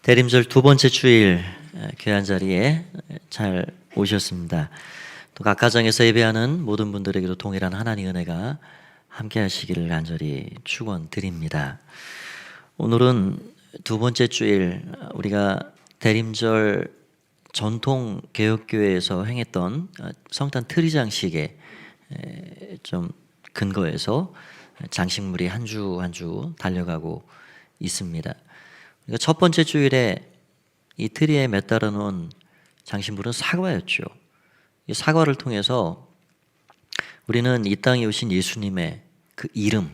대림절 두 번째 주일 귀한 자리에 잘 오셨습니다. 또 각 가정에서 예배하는 모든 분들에게도 동일한 하나님의 은혜가 함께 하시기를 간절히 축원드립니다. 오늘은 두 번째 주일, 우리가 대림절 전통 개혁교회에서 행했던 성탄 트리 장식에 좀 근거해서 장식물이 한 주 한 주 달려가고 있습니다. 첫 번째 주일에 이 트리에 매달아 놓은 장식물은 사과였죠. 이 사과를 통해서 우리는 이 땅에 오신 예수님의 그 이름,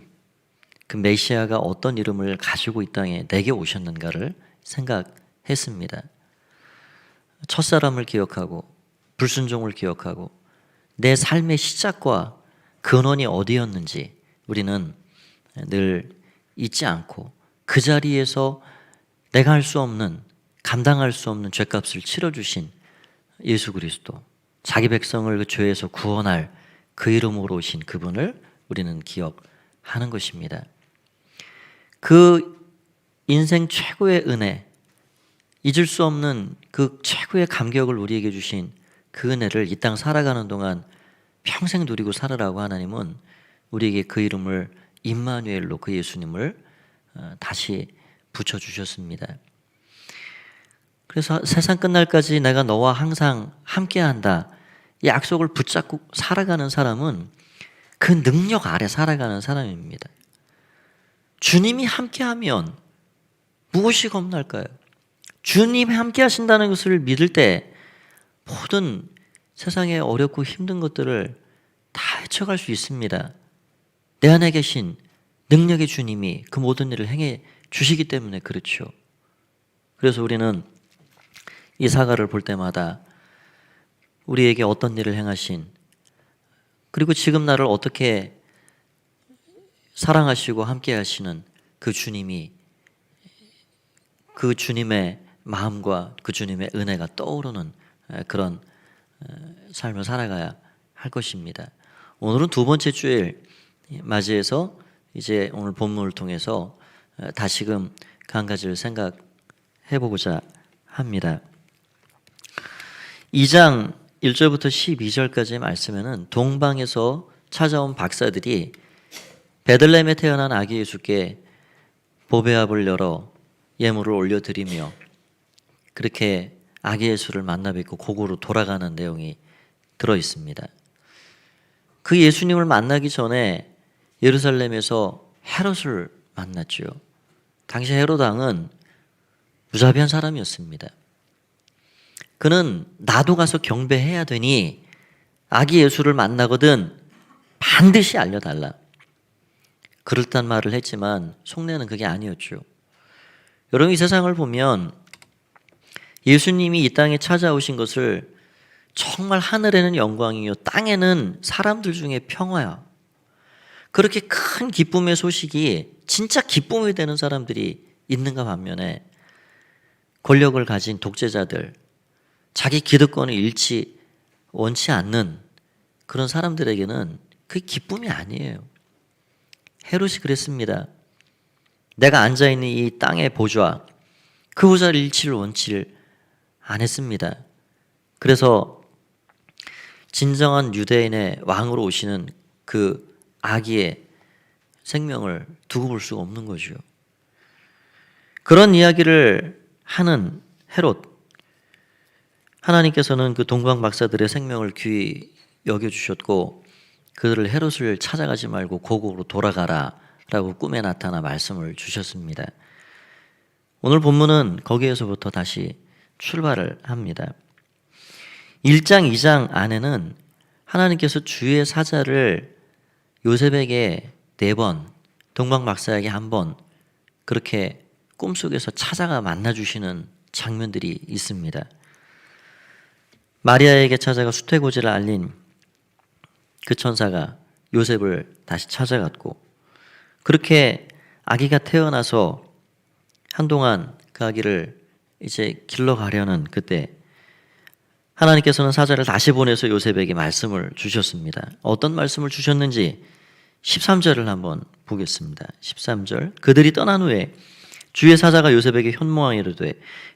그 메시아가 어떤 이름을 가지고 이 땅에 내게 오셨는가를 생각했습니다. 첫사람을 기억하고 불순종을 기억하고 내 삶의 시작과 근원이 어디였는지 우리는 늘 잊지 않고 그 자리에서 내가 할 수 없는, 감당할 수 없는 죄값을 치러주신 예수 그리스도, 자기 백성을 그 죄에서 구원할 그 이름으로 오신 그분을 우리는 기억하는 것입니다. 그 인생 최고의 은혜, 잊을 수 없는 그 최고의 감격을 우리에게 주신 그 은혜를 이 땅 살아가는 동안 평생 누리고 살으라고 하나님은 우리에게 그 이름을 임마누엘로, 그 예수님을 다시 붙여주셨습니다. 그래서 세상 끝날까지 내가 너와 항상 함께한다, 이 약속을 붙잡고 살아가는 사람은 그 능력 아래 살아가는 사람입니다. 주님이 함께하면 무엇이 겁날까요? 주님이 함께 하신다는 것을 믿을 때 모든 세상의 어렵고 힘든 것들을 다 헤쳐갈 수 있습니다. 내 안에 계신 능력의 주님이 그 모든 일을 행해 주시기 때문에 그렇죠. 그래서 우리는 이 사과를 볼 때마다 우리에게 어떤 일을 행하신, 그리고 지금 나를 어떻게 사랑하시고 함께 하시는 그 주님이, 그 주님의 마음과 그 주님의 은혜가 떠오르는 그런 삶을 살아가야 할 것입니다. 오늘은 두 번째 주일 맞이해서 이제 오늘 본문을 통해서 다시금 그 한 가지를 생각해 보고자 합니다. 2장 1절부터 12절까지의 말씀에는 동방에서 찾아온 박사들이 베들레헴에 태어난 아기 예수께 보배합을 열어 예물을 올려드리며 그렇게 아기 예수를 만나 뵙고 고고로 돌아가는 내용이 들어 있습니다. 그 예수님을 만나기 전에 예루살렘에서 헤롯을 만났죠. 당시 헤롯 왕은 무자비한 사람이었습니다. 그는 나도 가서 경배해야 되니 아기 예수를 만나거든 반드시 알려달라, 그럴듯한 말을 했지만 속내는 그게 아니었죠. 여러분, 이 세상을 보면 예수님이 이 땅에 찾아오신 것을 정말 하늘에는 영광이요 땅에는 사람들 중에 평화야, 그렇게 큰 기쁨의 소식이 진짜 기쁨이 되는 사람들이 있는가 반면에 권력을 가진 독재자들, 자기 기득권을 잃지 원치 않는 그런 사람들에게는 그게 기쁨이 아니에요. 헤롯이 그랬습니다. 내가 앉아있는 이 땅의 보좌, 그 보좌를 잃지를 원치를 안 했습니다. 그래서 진정한 유대인의 왕으로 오시는 그 아기의 생명을 두고 볼 수가 없는 거죠. 그런 이야기를 하는 헤롯, 하나님께서는 그 동방 박사들의 생명을 귀히 여겨주셨고 그들을 헤롯을 찾아가지 말고 고국으로 돌아가라 라고 꿈에 나타나 말씀을 주셨습니다. 오늘 본문은 거기에서부터 다시 출발을 합니다. 1장 2장 안에는 하나님께서 주의 사자를 요셉에게 4번, 동방 박사에게 1번 그렇게 꿈속에서 찾아가 만나주시는 장면들이 있습니다. 마리아에게 찾아가 수태고지를 알린 그 천사가 요셉을 다시 찾아갔고, 그렇게 아기가 태어나서 한동안 그 아기를 이제 길러가려는 그때 하나님께서는 사자를 다시 보내서 요셉에게 말씀을 주셨습니다. 어떤 말씀을 주셨는지 13절을 한번 보겠습니다. 13절, 그들이 떠난 후에 주의 사자가 요셉에게 현모하여 이르되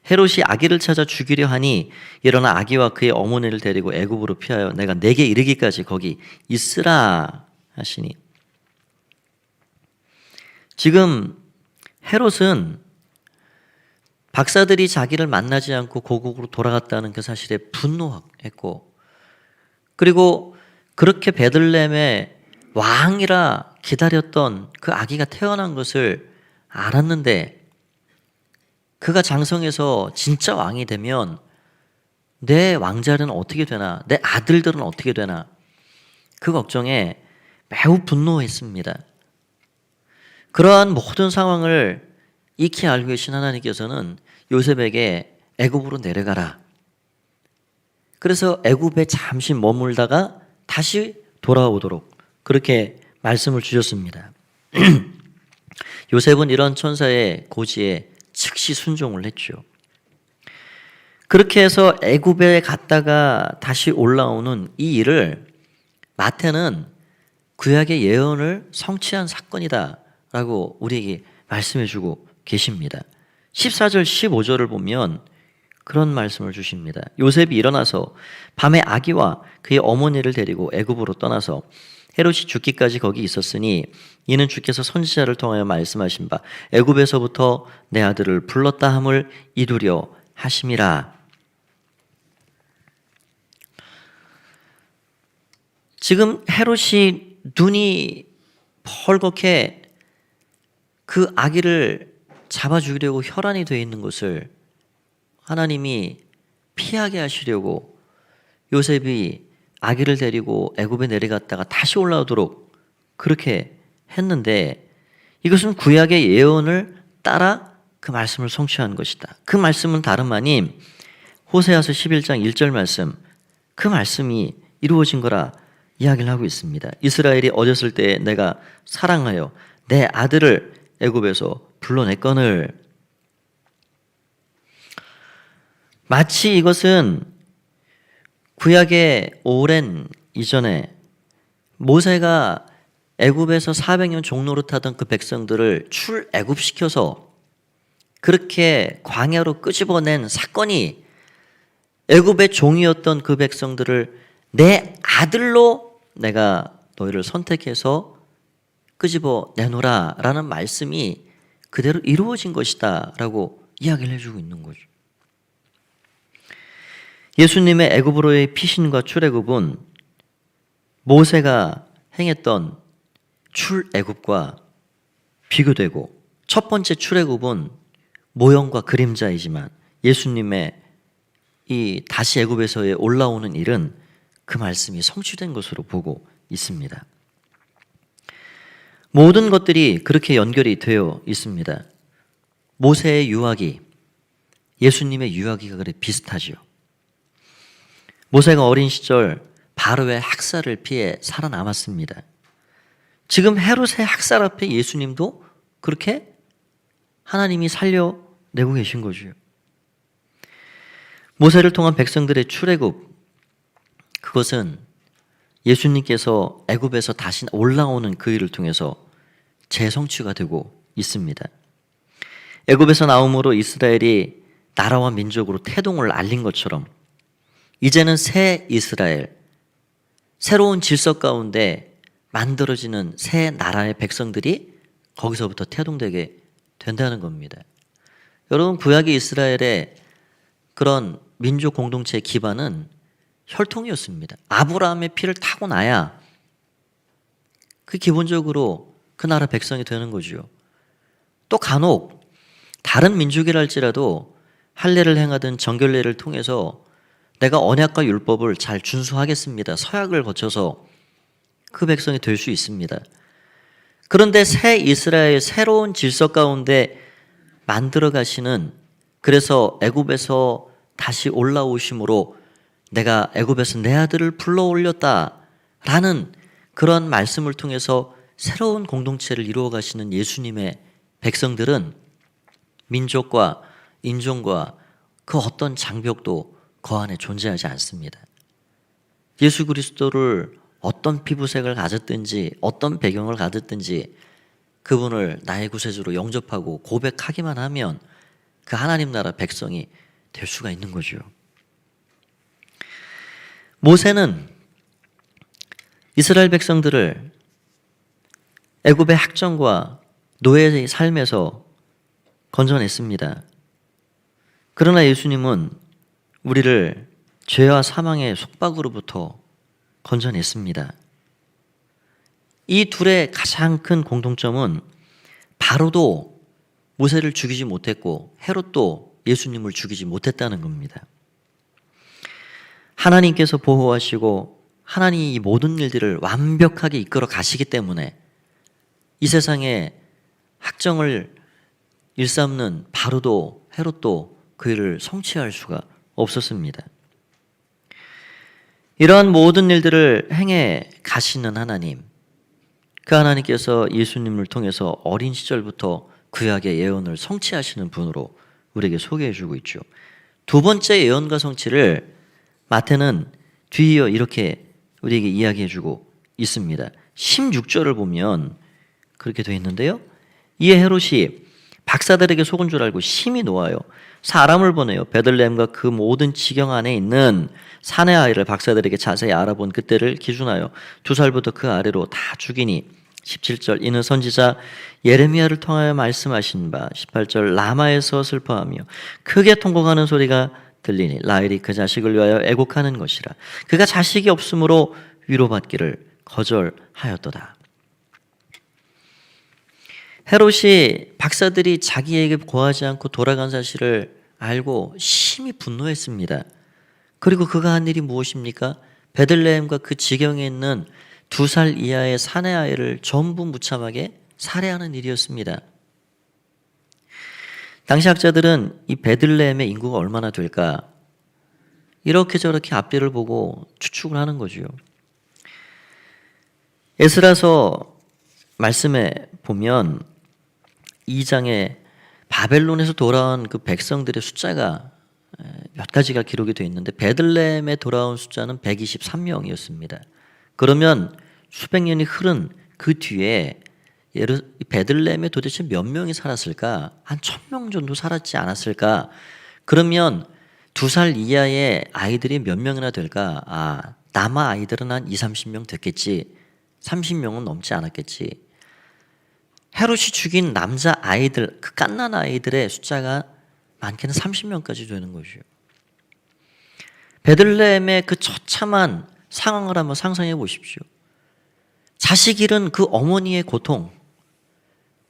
헤롯이 아기를 찾아 죽이려 하니 일어나 아기와 그의 어머니를 데리고 애굽으로 피하여 내가 내게 이르기까지 거기 있으라 하시니. 지금 헤롯은 박사들이 자기를 만나지 않고 고국으로 돌아갔다는 그 사실에 분노했고, 그리고 그렇게 베들레헴의 왕이라 기다렸던 그 아기가 태어난 것을 알았는데, 그가 장성해서 진짜 왕이 되면 내 왕자는 어떻게 되나, 내 아들들은 어떻게 되나, 그 걱정에 매우 분노했습니다. 그러한 모든 상황을 익히 알고 계신 하나님께서는 요셉에게 애굽으로 내려가라, 그래서 애굽에 잠시 머물다가 다시 돌아오도록 그렇게 말씀을 주셨습니다. 요셉은 이런 천사의 고지에 즉시 순종을 했죠. 그렇게 해서 애굽에 갔다가 다시 올라오는 이 일을 마태는 구약의 예언을 성취한 사건이다 라고 우리에게 말씀해 주고 계십니다. 14절 15절을 보면 그런 말씀을 주십니다. 요셉이 일어나서 밤에 아기와 그의 어머니를 데리고 애굽으로 떠나서 헤롯이 죽기까지 거기 있었으니 이는 주께서 선지자를 통하여 말씀하신 바 애굽에서부터 내 아들을 불렀다 함을 이루려 하심이라. 지금 헤롯이 눈이 펄겋게 그 아기를 잡아 죽이려고 혈안이 되어 있는 것을 하나님이 피하게 하시려고 요셉이 아기를 데리고 애굽에 내려갔다가 다시 올라오도록 그렇게 했는데, 이것은 구약의 예언을 따라 그 말씀을 성취한 것이다. 그 말씀은 다름 아닌 호세아서 11장 1절 말씀, 그 말씀이 이루어진 거라 이야기를 하고 있습니다. 이스라엘이 어렸을 때 내가 사랑하여 내 아들을 애굽에서 불러냈거늘. 마치 이것은 구약의 오랜 이전에 모세가 애굽에서 400년 종노릇하던 그 백성들을 출애굽시켜서 그렇게 광야로 끄집어낸 사건이 애굽의 종이었던 그 백성들을 내 아들로 내가 너희를 선택해서 끄집어 내노라 라는 말씀이 그대로 이루어진 것이다 라고 이야기를 해주고 있는 거죠. 예수님의 애굽으로의 피신과 출애굽은 모세가 행했던 출애굽과 비교되고, 첫 번째 출애굽은 모형과 그림자이지만 예수님의 이 다시 애굽에서의 올라오는 일은 그 말씀이 성취된 것으로 보고 있습니다. 모든 것들이 그렇게 연결이 되어 있습니다. 모세의 유아기, 예수님의 유아기가 그래 비슷하지요. 모세가 어린 시절 바로의 학살을 피해 살아남았습니다. 지금 헤롯의 학살 앞에 예수님도 그렇게 하나님이 살려내고 계신 거죠. 모세를 통한 백성들의 출애굽, 그것은 예수님께서 애굽에서 다시 올라오는 그 일을 통해서 재성취가 되고 있습니다. 애굽에서 나옴으로 이스라엘이 나라와 민족으로 태동을 알린 것처럼 이제는 새 이스라엘, 새로운 질서 가운데 만들어지는 새 나라의 백성들이 거기서부터 태동되게 된다는 겁니다. 여러분, 구약의 이스라엘의 그런 민족 공동체의 기반은 혈통이었습니다. 아브라함의 피를 타고 나야 그 기본적으로 그 나라 백성이 되는 거죠. 또 간혹 다른 민족이랄지라도 할례를 행하든 정결례를 통해서 내가 언약과 율법을 잘 준수하겠습니다, 서약을 거쳐서 그 백성이 될 수 있습니다. 그런데 새 이스라엘, 새로운 질서 가운데 만들어 가시는, 그래서 애굽에서 다시 올라오심으로 내가 애굽에서 내 아들을 불러 올렸다라는 그런 말씀을 통해서 새로운 공동체를 이루어 가시는 예수님의 백성들은 민족과 인종과 그 어떤 장벽도 그 안에 존재하지 않습니다. 예수 그리스도를 어떤 피부색을 가졌든지 어떤 배경을 가졌든지 그분을 나의 구세주로 영접하고 고백하기만 하면 그 하나님 나라 백성이 될 수가 있는 거죠. 모세는 이스라엘 백성들을 애굽의 학정과 노예의 삶에서 건져냈습니다. 그러나 예수님은 우리를 죄와 사망의 속박으로부터 건져냈습니다. 이 둘의 가장 큰 공통점은 바로도 모세를 죽이지 못했고 헤롯도 예수님을 죽이지 못했다는 겁니다. 하나님께서 보호하시고 하나님이 이 모든 일들을 완벽하게 이끌어 가시기 때문에 이 세상에 학정을 일삼는 바로도 헤롯도 그 일을 성취할 수가 없었습니다. 이러한 모든 일들을 행해 가시는 하나님, 그 하나님께서 예수님을 통해서 어린 시절부터 구약의 예언을 성취하시는 분으로 우리에게 소개해 주고 있죠. 두 번째 예언과 성취를 마태는 뒤이어 이렇게 우리에게 이야기해 주고 있습니다. 16절을 보면 그렇게 되어 있는데요. 이에 헤롯이 박사들에게 속은 줄 알고 심히 노하여 사람을 보내요. 베들레헴과 그 모든 지경 안에 있는 사내 아이를 박사들에게 자세히 알아본 그때를 기준하여 2살부터 그 아래로 다 죽이니 17절 이는 선지자 예레미야를 통하여 말씀하신 바 18절 라마에서 슬퍼하며 크게 통곡하는 소리가 들리니 라헬이 그 자식을 위하여 애곡하는 것이라 그가 자식이 없으므로 위로받기를 거절하였도다. 헤롯이 박사들이 자기에게 고하지 않고 돌아간 사실을 알고 심히 분노했습니다. 그리고 그가 한 일이 무엇입니까? 베들레헴과 그 지경에 있는 2살 이하의 사내 아이를 전부 무참하게 살해하는 일이었습니다. 당시 학자들은 이 베들레헴의 인구가 얼마나 될까 이렇게 저렇게 앞뒤를 보고 추측을 하는 거죠. 에스라서 말씀에 보면 2장에 바벨론에서 돌아온 그 백성들의 숫자가 몇 가지가 기록이 되어 있는데 베들레헴에 돌아온 숫자는 123명이었습니다. 그러면 수백 년이 흐른 그 뒤에 베들레헴에 도대체 몇 명이 살았을까? 한 1000명 정도 살았지 않았을까? 그러면 2살 이하의 아이들이 몇 명이나 될까? 남아 아이들은 한 20-30명 됐겠지. 30명은 넘지 않았겠지. 헤롯이 죽인 남자 아이들, 그 갓난 아이들의 숫자가 많게는 30명까지 되는 거죠. 베들레헴의 그 처참한 상황을 한번 상상해 보십시오. 자식 잃은 그 어머니의 고통,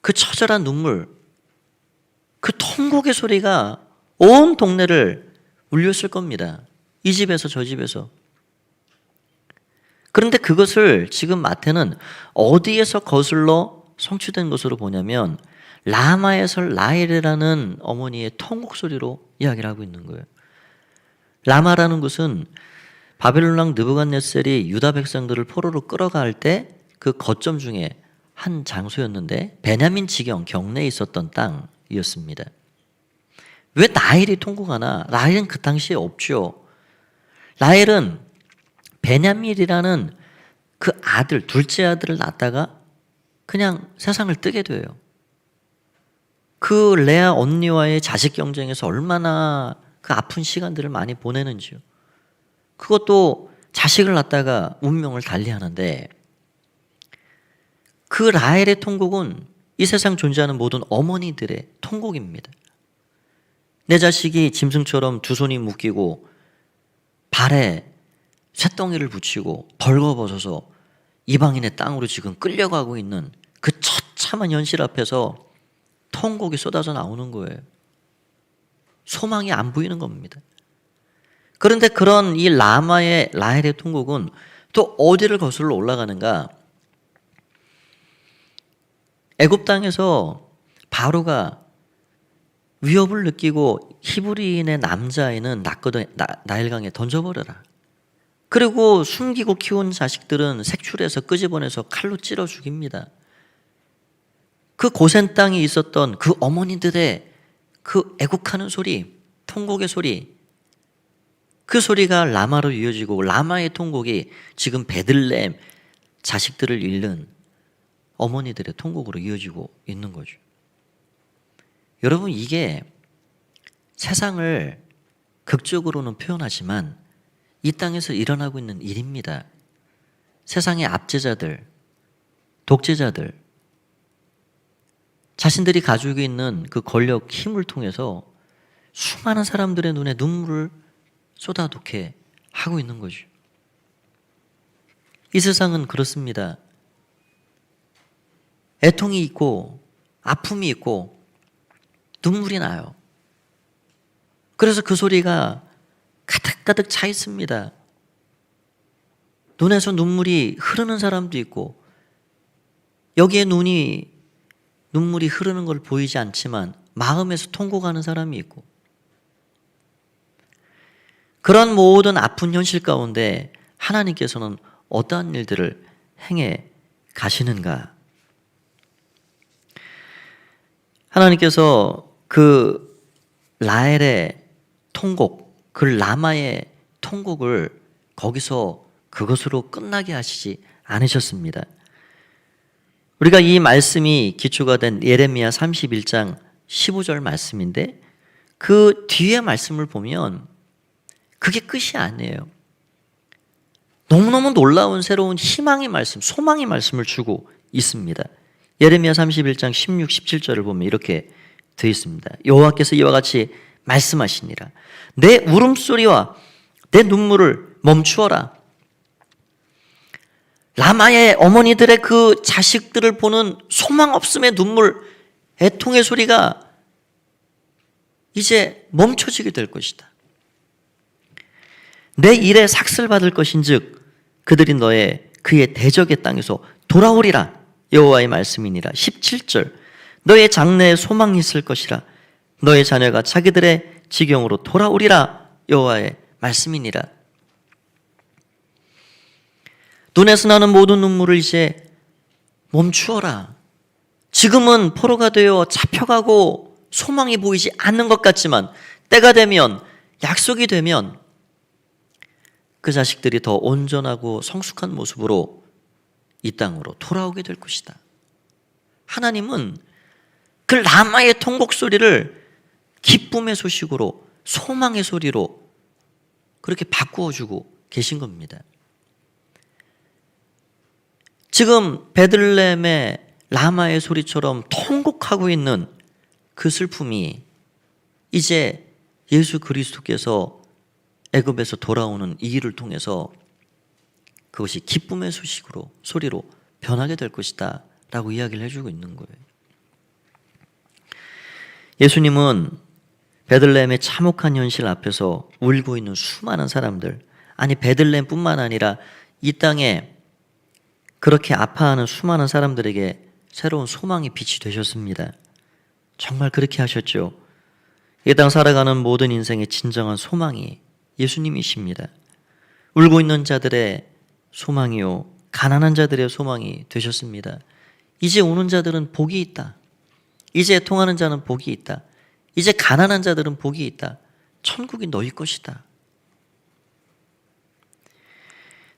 그 처절한 눈물, 그 통곡의 소리가 온 동네를 울렸을 겁니다. 이 집에서 저 집에서. 그런데 그것을 지금 마태는 어디에서 거슬러 성취된 것으로 보냐면 라마에서 라헬이라는 어머니의 통곡 소리로 이야기를 하고 있는 거예요. 라마라는 곳은 바벨론 왕 느부갓네살이 유다 백성들을 포로로 끌어갈 때 그 거점 중에 한 장소였는데 베냐민 지경 경내에 있었던 땅이었습니다. 왜 라헬이 통곡하나? 라헬은 그 당시에 없죠. 라헬은 베냐민이라는 그 아들, 둘째 아들을 낳다가 그냥 세상을 뜨게 돼요. 그 레아 언니와의 자식 경쟁에서 얼마나 그 아픈 시간들을 많이 보내는지요. 그것도 자식을 낳다가 운명을 달리하는데 그 라헬의 통곡은 이 세상 존재하는 모든 어머니들의 통곡입니다. 내 자식이 짐승처럼 두 손이 묶이고 발에 쇳덩이를 붙이고 벌거벗어서 이방인의 땅으로 지금 끌려가고 있는 그 처참한 현실 앞에서 통곡이 쏟아져 나오는 거예요. 소망이 안 보이는 겁니다. 그런데 그런 이 라헬의 통곡은 또 어디를 거슬러 올라가는가? 애굽 땅에서 바로가 위협을 느끼고 히브리인의 남자아이는 나일강에 던져버려라. 그리고 숨기고 키운 자식들은 색출해서 끄집어내서 칼로 찔러 죽입니다. 그 고센 땅에 있었던 그 어머니들의 그 애국하는 소리, 통곡의 소리, 그 소리가 라마로 이어지고 라마의 통곡이 지금 베들레헴 자식들을 잃는 어머니들의 통곡으로 이어지고 있는 거죠. 여러분, 이게 세상을 극적으로는 표현하지만 이 땅에서 일어나고 있는 일입니다. 세상의 압제자들, 독재자들, 자신들이 가지고 있는 그 권력, 힘을 통해서 수많은 사람들의 눈에 눈물을 쏟아놓게 하고 있는 거죠. 이 세상은 그렇습니다. 애통이 있고 아픔이 있고 눈물이 나요. 그래서 그 소리가 가득가득 차 있습니다. 눈에서 눈물이 흐르는 사람도 있고 여기에 눈물이 흐르는 걸 보이지 않지만 마음에서 통곡하는 사람이 있고, 그런 모든 아픈 현실 가운데 하나님께서는 어떠한 일들을 행해 가시는가? 하나님께서 그 라헬의 통곡, 그 라마의 통곡을 거기서 그것으로 끝나게 하시지 않으셨습니다. 우리가 이 말씀이 기초가 된 예레미야 31장 15절 말씀인데 그 뒤에 말씀을 보면 그게 끝이 아니에요. 너무너무 놀라운 새로운 희망의 말씀, 소망의 말씀을 주고 있습니다. 예레미야 31장 16, 17절을 보면 이렇게 되어 있습니다. 여호와께서 이와 같이 말씀하시니라. 내 울음소리와 내 눈물을 멈추어라. 라마의 어머니들의 그 자식들을 보는 소망 없음의 눈물, 애통의 소리가 이제 멈춰지게 될 것이다. 내 일에 삭슬 받을 것인즉 그들이 그의 대적의 땅에서 돌아오리라. 여호와의 말씀이니라. 17절. 너의 장래에 소망이 있을 것이라. 너의 자녀가 자기들의 지경으로 돌아오리라. 여호와의 말씀이니라. 눈에서 나는 모든 눈물을 이제 멈추어라. 지금은 포로가 되어 잡혀가고 소망이 보이지 않는 것 같지만 때가 되면, 약속이 되면 그 자식들이 더 온전하고 성숙한 모습으로 이 땅으로 돌아오게 될 것이다. 하나님은 그 라마의 통곡 소리를 기쁨의 소식으로, 소망의 소리로 그렇게 바꾸어주고 계신 겁니다. 지금 베들레헴의 라마의 소리처럼 통곡하고 있는 그 슬픔이 이제 예수 그리스도께서 애굽에서 돌아오는 이 일을 통해서 그것이 기쁨의 소리로 변하게 될 것이다 라고 이야기를 해주고 있는 거예요. 예수님은 베들레헴의 참혹한 현실 앞에서 울고 있는 수많은 사람들, 아니 베들레헴뿐만 아니라 이 땅에 그렇게 아파하는 수많은 사람들에게 새로운 소망의 빛이 되셨습니다. 정말 그렇게 하셨죠. 이 땅 살아가는 모든 인생의 진정한 소망이 예수님이십니다. 울고 있는 자들의 소망이요, 가난한 자들의 소망이 되셨습니다. 이제 우는 자들은 복이 있다. 이제 애통하는 자는 복이 있다. 이제 가난한 자들은 복이 있다. 천국이 너희 것이다.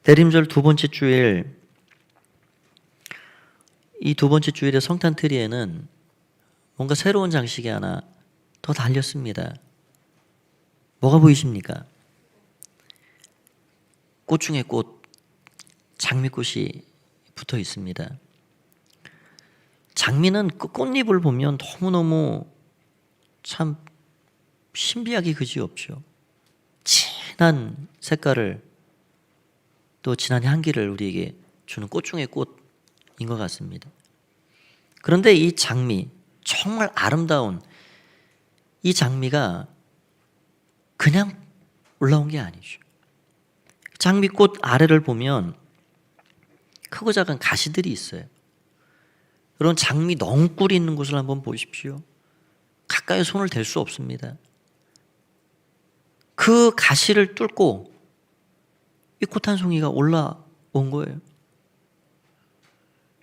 대림절 두 번째 주일, 이 두 번째 주일의 성탄트리에는 뭔가 새로운 장식이 하나 더 달렸습니다. 뭐가 보이십니까? 꽃 중에 꽃, 장미꽃이 붙어 있습니다. 장미는 그 꽃잎을 보면 너무너무 참 신비하기 그지없죠. 진한 색깔을, 또 진한 향기를 우리에게 주는 꽃 중에 꽃인 것 같습니다. 그런데 이 장미, 정말 아름다운 이 장미가 그냥 올라온 게 아니죠. 장미꽃 아래를 보면 크고 작은 가시들이 있어요. 그런 장미 넝굴이 있는 곳을 한번 보십시오. 가까이 손을 댈 수 없습니다. 그 가시를 뚫고 이 꽃 한 송이가 올라온 거예요.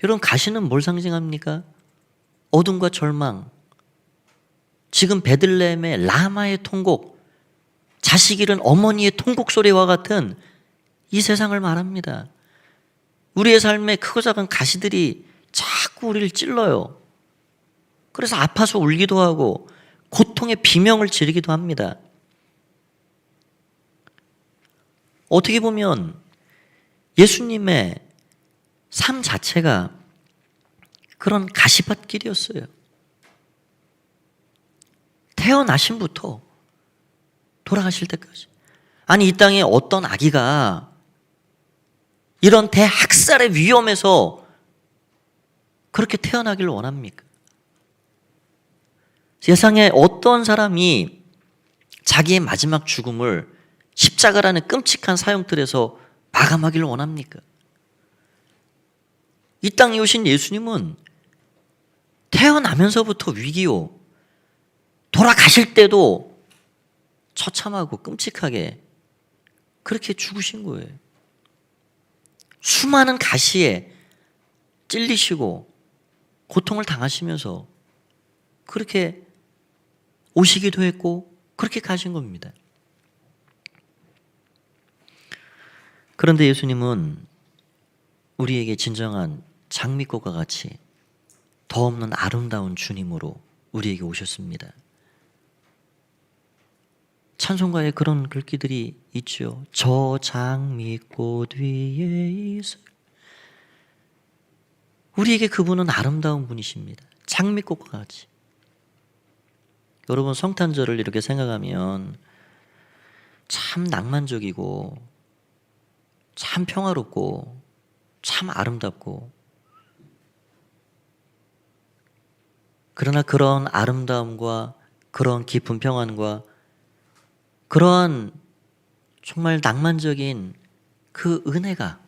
여러분, 가시는 뭘 상징합니까? 어둠과 절망, 지금 베들레헴의 라마의 통곡, 자식 잃은 어머니의 통곡 소리와 같은 이 세상을 말합니다. 우리의 삶에 크고 작은 가시들이 자꾸 우리를 찔러요. 그래서 아파서 울기도 하고 고통의 비명을 지르기도 합니다. 어떻게 보면 예수님의 삶 자체가 그런 가시밭길이었어요. 태어나심부터 돌아가실 때까지. 아니, 이 땅에 어떤 아기가 이런 대학살의 위험에서 그렇게 태어나길 원합니까? 세상에 어떤 사람이 자기의 마지막 죽음을 십자가라는 끔찍한 사형틀에서 마감하기를 원합니까? 이 땅에 오신 예수님은 태어나면서부터 위기요, 돌아가실 때도 처참하고 끔찍하게 그렇게 죽으신 거예요. 수많은 가시에 찔리시고 고통을 당하시면서 그렇게 오시기도 했고 그렇게 가신 겁니다. 그런데 예수님은 우리에게 진정한 장미꽃과 같이 더 없는 아름다운 주님으로 우리에게 오셨습니다. 찬송가에 그런 글귀들이 있죠. 저 장미꽃 위에 있어. 우리에게 그분은 아름다운 분이십니다. 장미꽃과 같이. 여러분, 성탄절을 이렇게 생각하면 참 낭만적이고 참 평화롭고 참 아름답고, 그러나 그런 아름다움과 그런 깊은 평안과 그러한 정말 낭만적인 그 은혜가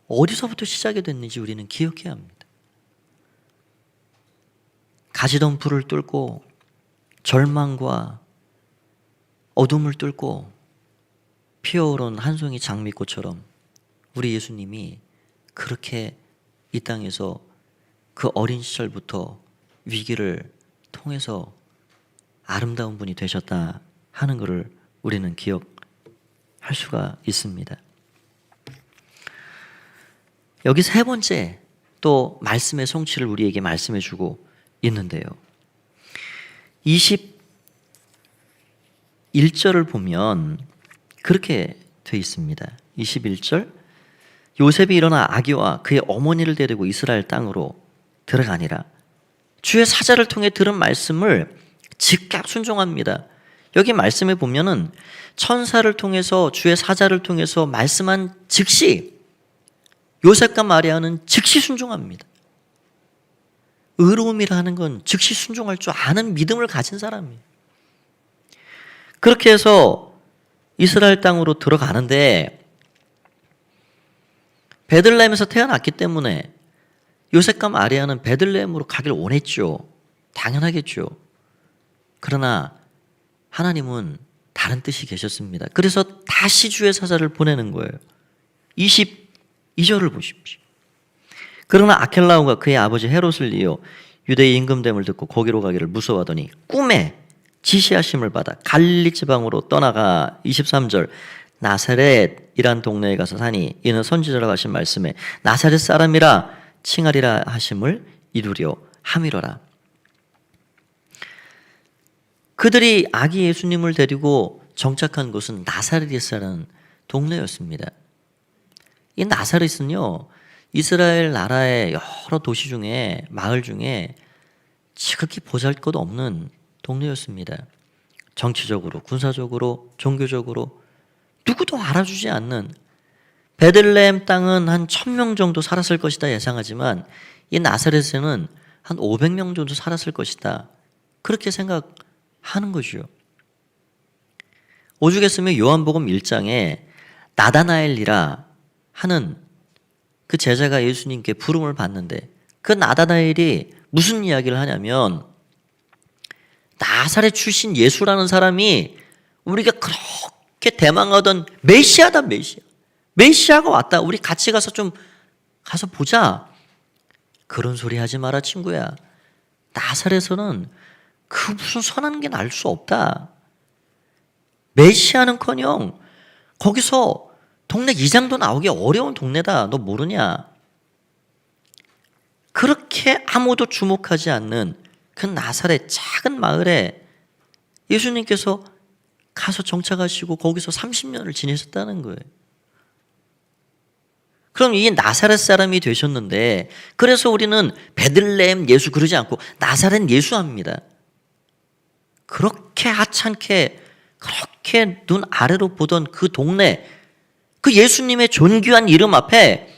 어디서부터 시작이 됐는지 우리는 기억해야 합니다. 가시던 불을 뚫고 절망과 어둠을 뚫고 피어오른 한 송이 장미꽃처럼 우리 예수님이 그렇게 이 땅에서 그 어린 시절부터 위기를 통해서 아름다운 분이 되셨다 하는 것을 우리는 기억할 수가 있습니다. 여기 세 번째 또 말씀의 성취를 우리에게 말씀해 주고 있는데요. 21절을 보면 그렇게 되어 있습니다. 21절, 요셉이 일어나 아기와 그의 어머니를 데리고 이스라엘 땅으로 들어가니라. 주의 사자를 통해 들은 말씀을 즉각 순종합니다. 여기 말씀에 보면은 천사를 통해서, 주의 사자를 통해서 말씀한 즉시 요셉과 마리아는 즉시 순종합니다. 의로움이라 하는 건 즉시 순종할 줄 아는 믿음을 가진 사람이에요. 그렇게 해서 이스라엘 땅으로 들어가는데, 베들레헴에서 태어났기 때문에 요셉과 마리아는 베들레헴으로 가길 원했죠. 당연하겠죠. 그러나 하나님은 다른 뜻이 계셨습니다. 그래서 다시 주의 사자를 보내는 거예요. 22절을 보십시오. 그러나 아켈라오가 그의 아버지 헤롯을 이어 유대의 임금됨을 듣고 거기로 가기를 무서워하더니 꿈에 지시하심을 받아 갈릴리 지방으로 떠나가 23절, 나사렛이란 동네에 가서 사니 이는 선지자라고 하신 말씀에 나사렛 사람이라 칭하리라 하심을 이루려 함이로라. 그들이 아기 예수님을 데리고 정착한 곳은 나사렛이라는 동네였습니다. 이 나사렛은요, 이스라엘 나라의 여러 도시 중에, 마을 중에 지극히 보잘것없는 동네였습니다. 정치적으로, 군사적으로, 종교적으로 누구도 알아주지 않는, 베들레헴 땅은 한 1000명 정도 살았을 것이다 예상하지만 이 나사렛에는 한 500명 정도 살았을 것이다, 그렇게 생각하는 거죠. 오죽했으면 요한복음 1장에 나다나엘이라 하는 그 제자가 예수님께 부름을 받는데, 그 나다나엘이 무슨 이야기를 하냐면, 나사렛 출신 예수라는 사람이 우리가 그렇게 대망하던 메시아다, 메시아가 왔다, 우리 같이 가서 좀 가서 보자. 그런 소리 하지 마라 친구야. 나사렛에서는 그 무슨 선한 게 날 수 없다. 메시아는커녕 거기서 동네 이장도 나오기 어려운 동네다. 너 모르냐? 그렇게 아무도 주목하지 않는 그 나사렛 작은 마을에 예수님께서 가서 정착하시고 거기서 30년을 지내셨다는 거예요. 그럼 이 나사렛 사람이 되셨는데, 그래서 우리는 베들레헴 예수 그러지 않고 나사렛 예수 합니다. 그렇게 하찮게, 그렇게 눈 아래로 보던 그 동네, 그 예수님의 존귀한 이름 앞에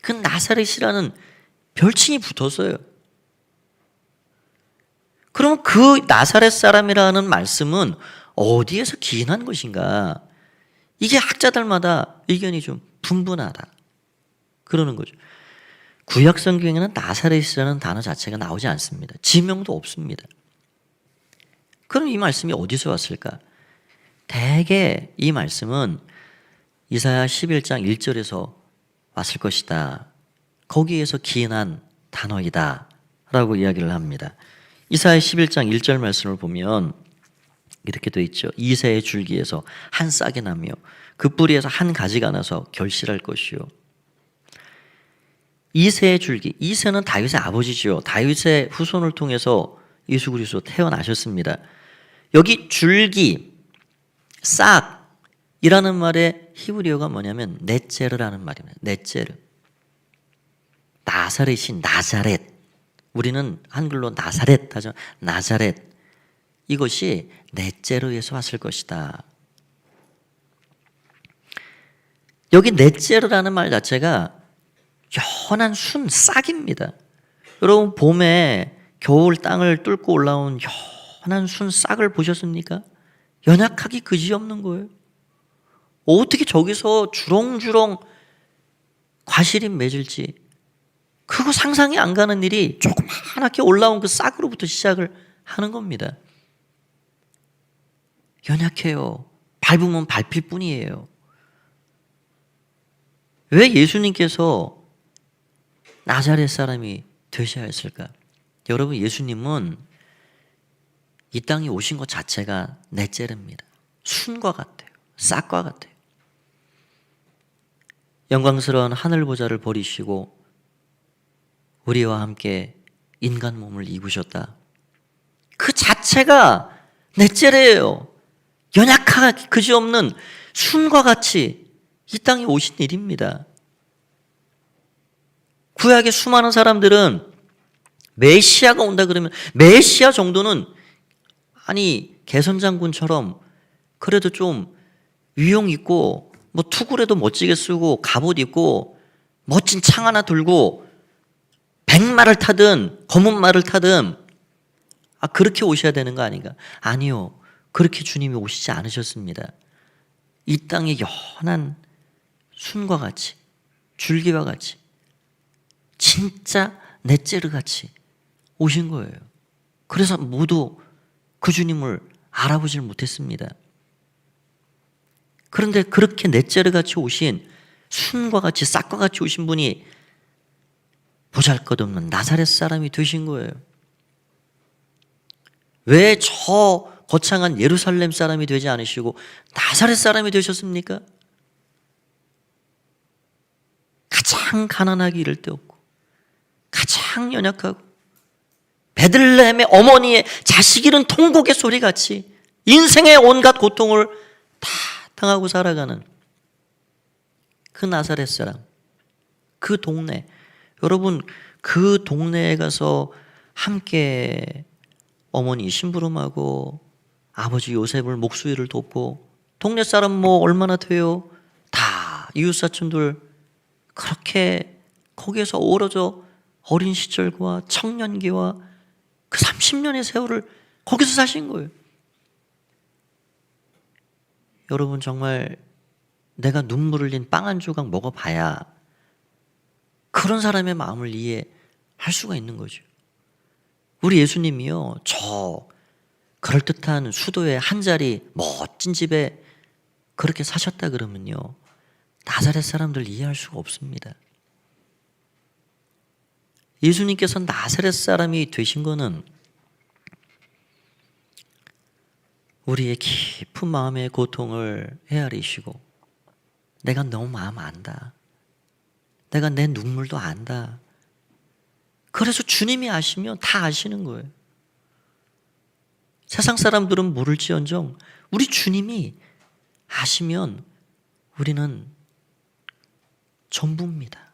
그 나사렛이라는 별칭이 붙었어요. 그럼 그 나사렛 사람이라는 말씀은 어디에서 기인한 것인가? 이게 학자들마다 의견이 좀 분분하다 그러는 거죠. 구약 성경에는 나사렛이라는 단어 자체가 나오지 않습니다. 지명도 없습니다. 그럼 이 말씀이 어디서 왔을까? 대개 이 말씀은 이사야 11장 1절에서 왔을 것이다. 거기에서 기인한 단어이다 라고 이야기를 합니다. 이사야 11장 1절 말씀을 보면 이렇게 되어 있죠. 이새의 줄기에서 한 싹이 나며 그 뿌리에서 한 가지가 나서 결실할 것이요. 이새의 줄기, 이새는 다윗의 아버지죠. 다윗의 후손을 통해서 예수 그리스도 태어나셨습니다. 여기 줄기, 싹이라는 말의 히브리어가 뭐냐면 넷제르라는 말입니다. 넷제르. 나사렛이 나자렛. 우리는 한글로 나사렛 하죠. 나자렛. 이것이 넷제르에서 왔을 것이다. 여기 넷제르라는 말 자체가 연한 순 싹입니다. 여러분 봄에 겨울 땅을 뚫고 올라온 연한 순 싹을 보셨습니까? 연약하기 그지없는 거예요. 어떻게 저기서 주렁주렁 과실이 맺을지 그거 상상이 안 가는 일이 조그맣게 올라온 그 싹으로부터 시작을 하는 겁니다. 연약해요. 밟으면 밟힐 뿐이에요. 왜 예수님께서 나자렛 사람이 되셔야 했을까? 여러분 예수님은 이 땅에 오신 것 자체가 넷제르입니다. 순과 같아요. 싹과 같아요. 영광스러운 하늘 보좌를 버리시고 우리와 함께 인간 몸을 입으셨다. 그 자체가 넷제르예요. 연약하기 그지없는 순과 같이 이 땅에 오신 일입니다. 구약의 수많은 사람들은 메시아가 온다 그러면 메시아 정도는 아니 개선장군처럼 그래도 좀 위용 있고 뭐 투구라도 멋지게 쓰고 갑옷 입고 멋진 창 하나 들고 백마를 타든 검은 말을 타든 그렇게 오셔야 되는 거 아닌가? 아니요. 그렇게 주님이 오시지 않으셨습니다. 이 땅에 연한 순과 같이 줄기와 같이 진짜 넷제르 같이 오신 거예요. 그래서 모두 그 주님을 알아보질 못했습니다. 그런데 그렇게 넷제르 같이 오신 순과 같이 싹과 같이 오신 분이 보잘것없는 나사렛 사람이 되신 거예요. 왜 저 거창한 예루살렘 사람이 되지 않으시고 나사렛 사람이 되셨습니까? 가장 가난하기 이를 데 없고 가장 연약하고 베들레헴의 어머니의 자식 잃은 통곡의 소리같이 인생의 온갖 고통을 다 당하고 살아가는 그 나사렛 사람, 그 동네. 여러분 그 동네에 가서 함께 어머니 심부름하고 아버지 요셉을 목수일을 돕고 동네 사람 뭐 얼마나 돼요? 다 이웃사촌들 그렇게 거기에서 어우러져 어린 시절과 청년기와 그 30년의 세월을 거기서 사신 거예요. 여러분 정말 내가 눈물 흘린 빵 한 조각 먹어봐야 그런 사람의 마음을 이해할 수가 있는 거죠. 우리 예수님이요, 저 그럴듯한 수도의 한 자리 멋진 집에 그렇게 사셨다 그러면요, 나사렛 사람들 이해할 수가 없습니다. 예수님께서 나사렛 사람이 되신 거는 우리의 깊은 마음의 고통을 헤아리시고 내가 너무 마음 안다. 내가 내 눈물도 안다. 그래서 주님이 아시면 다 아시는 거예요. 세상 사람들은 모를지언정 우리 주님이 아시면 우리는 전부입니다.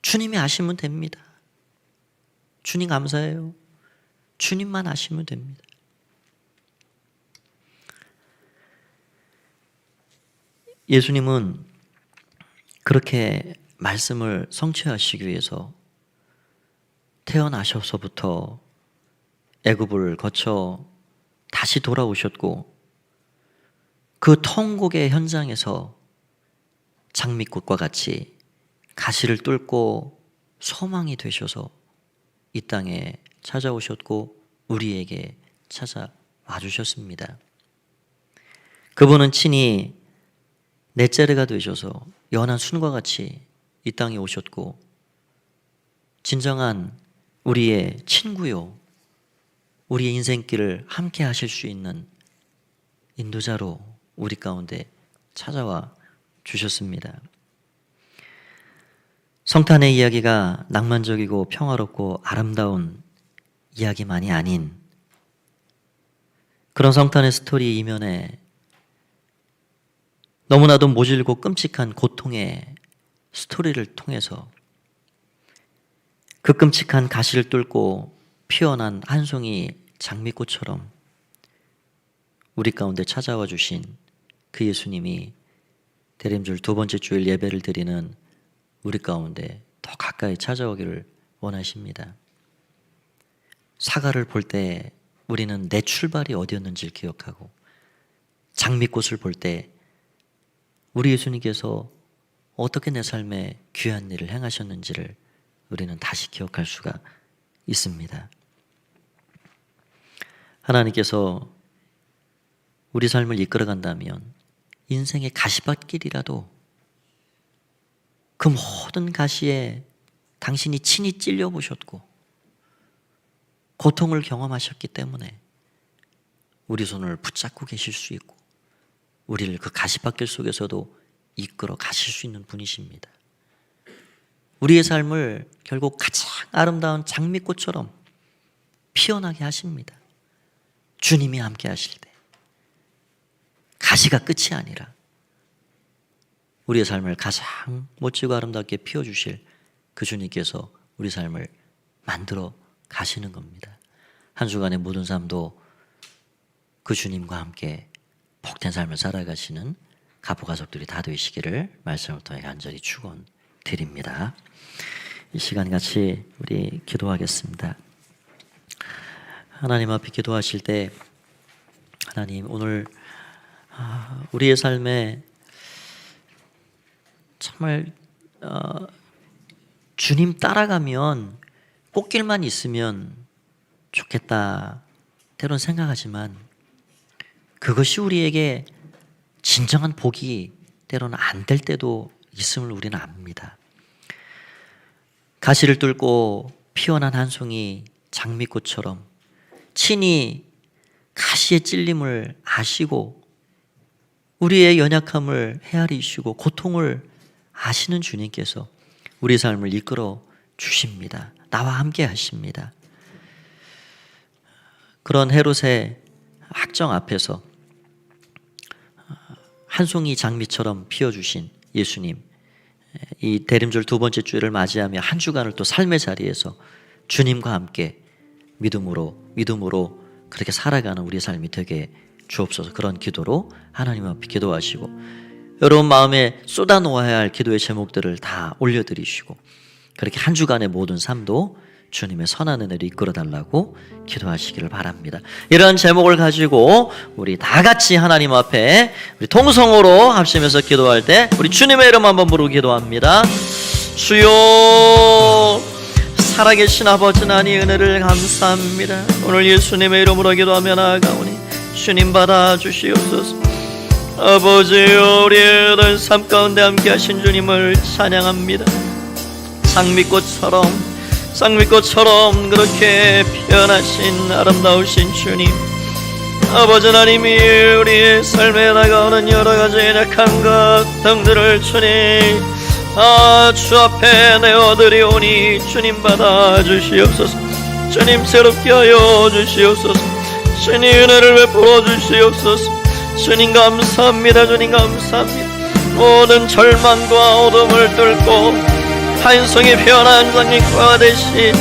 주님이 아시면 됩니다. 주님 감사해요. 주님만 아시면 됩니다. 예수님은 그렇게 말씀을 성취하시기 위해서 태어나셔서부터 애굽을 거쳐 다시 돌아오셨고 그 통곡의 현장에서 장미꽃과 같이 가시를 뚫고 소망이 되셔서 이 땅에 찾아오셨고 우리에게 찾아와 주셨습니다. 그분은 친히 넷째가 되셔서 연한 순과 같이 이 땅에 오셨고 진정한 우리의 친구요, 우리의 인생길을 함께 하실 수 있는 인도자로 우리 가운데 찾아와 주셨습니다. 성탄의 이야기가 낭만적이고 평화롭고 아름다운 이야기만이 아닌 그런 성탄의 스토리 이면에 너무나도 모질고 끔찍한 고통의 스토리를 통해서 그 끔찍한 가시를 뚫고 피어난 한 송이 장미꽃처럼 우리 가운데 찾아와 주신 그 예수님이 대림절 두 번째 주일 예배를 드리는 우리 가운데 더 가까이 찾아오기를 원하십니다. 사과를 볼 때 우리는 내 출발이 어디였는지를 기억하고 장미꽃을 볼 때 우리 예수님께서 어떻게 내 삶에 귀한 일을 행하셨는지를 우리는 다시 기억할 수가 있습니다. 하나님께서 우리 삶을 이끌어간다면 인생의 가시밭길이라도 그 모든 가시에 당신이 친히 찔려보셨고 고통을 경험하셨기 때문에 우리 손을 붙잡고 계실 수 있고 우리를 그 가시밭길 속에서도 이끌어 가실 수 있는 분이십니다. 우리의 삶을 결국 가장 아름다운 장미꽃처럼 피어나게 하십니다. 주님이 함께 하실 때 가시가 끝이 아니라 우리의 삶을 가장 멋지고 아름답게 피워주실 그 주님께서 우리 삶을 만들어 가시는 겁니다. 한 주간의 모든 삶도 그 주님과 함께 복된 삶을 살아가시는 가부가족들이 다 되시기를 말씀을 통해 간절히 축원드립니다. 이 시간 같이 우리 기도하겠습니다. 하나님 앞에 기도하실 때 하나님 오늘 우리의 삶에 정말 주님 따라가면 꽃길만 있으면 좋겠다 때론 생각하지만 그것이 우리에게 진정한 복이 때로는 안 될 때도 있음을 우리는 압니다. 가시를 뚫고 피어난 한 송이 장미꽃처럼 친히 가시의 찔림을 아시고 우리의 연약함을 헤아리시고 고통을 아시는 주님께서 우리 삶을 이끌어 주십니다. 나와 함께 하십니다. 그런 헤롯의 학정 앞에서 한 송이 장미처럼 피어주신 예수님, 이 대림절 두 번째 주일을 맞이하며 한 주간을 또 삶의 자리에서 주님과 함께 믿음으로 그렇게 살아가는 우리 삶이 되게 주옵소서. 그런 기도로 하나님 앞에 기도하시고 여러분 마음에 쏟아놓아야 할 기도의 제목들을 다 올려드리시고 그렇게 한 주간의 모든 삶도 주님의 선한 은혜로 이끌어달라고 기도하시기를 바랍니다. 이런 제목을 가지고 우리 다 같이 하나님 앞에 우리 통성으로 합심해서 기도할 때 우리 주님의 이름 한번 부르고 기도합니다. 주여 살아계신 아버지 하나님 은혜를 감사합니다. 오늘 예수님의 이름으로 기도하며 나아가오니 주님 받아주시옵소서. 아버지여 우리의 삶 가운데 함께 하신 주님을 찬양합니다. 장미꽃처럼 그렇게 피어나신 아름다우신 주님, 아버지 하나님이 우리의 삶에 다가오는 여러 가지 약한 것들을 주님 주 앞에 내어드리오니 주님 받아주시옵소서. 주님 새롭게 하여 주시옵소서. 주님 은혜를 베풀어 주시옵소서. 주님 감사합니다. 주님 감사합니다. 모든 절망과 어둠을 뚫고 한송이 변한 장님과 되신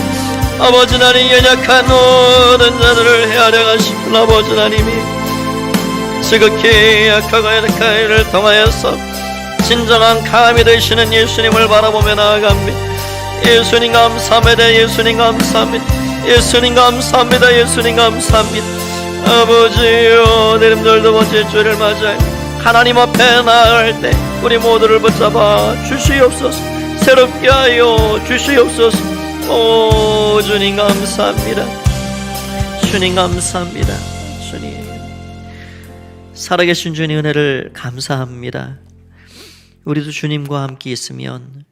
아버지 하나님, 연약한 모든 자들을 헤아려 가시는 아버지 하나님이 지극히 약하고 연약한 이를 통하여서 진정한 감이 되시는 예수님을 바라보며 나아갑니다. 예수님 감사합니다. 예수님 감사합니다. 예수님 감사합니다. 예수님 감사합니다. 아버지여, 내일절 두 번째 주를 맞이하여 하나님 앞에 나아갈 때 우리 모두를 붙잡아 주시옵소서. 새롭게 하여 주시옵소서. 오 주님 감사합니다. 주님 감사합니다. 주님 살아계신 주님 은혜를 감사합니다. 우리도 주님과 함께 있으면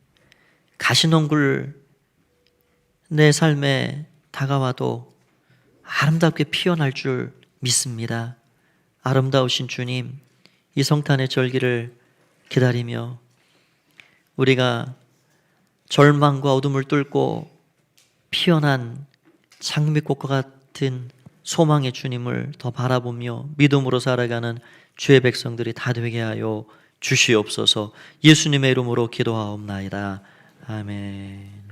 가시농굴 내 삶에 다가와도 아름답게 피어날 줄 믿습니다. 아름다우신 주님, 이 성탄의 절기를 기다리며 우리가 절망과 어둠을 뚫고 피어난 장미꽃과 같은 소망의 주님을 더 바라보며 믿음으로 살아가는 주의 백성들이 다 되게 하여 주시옵소서. 예수님의 이름으로 기도하옵나이다. 아멘.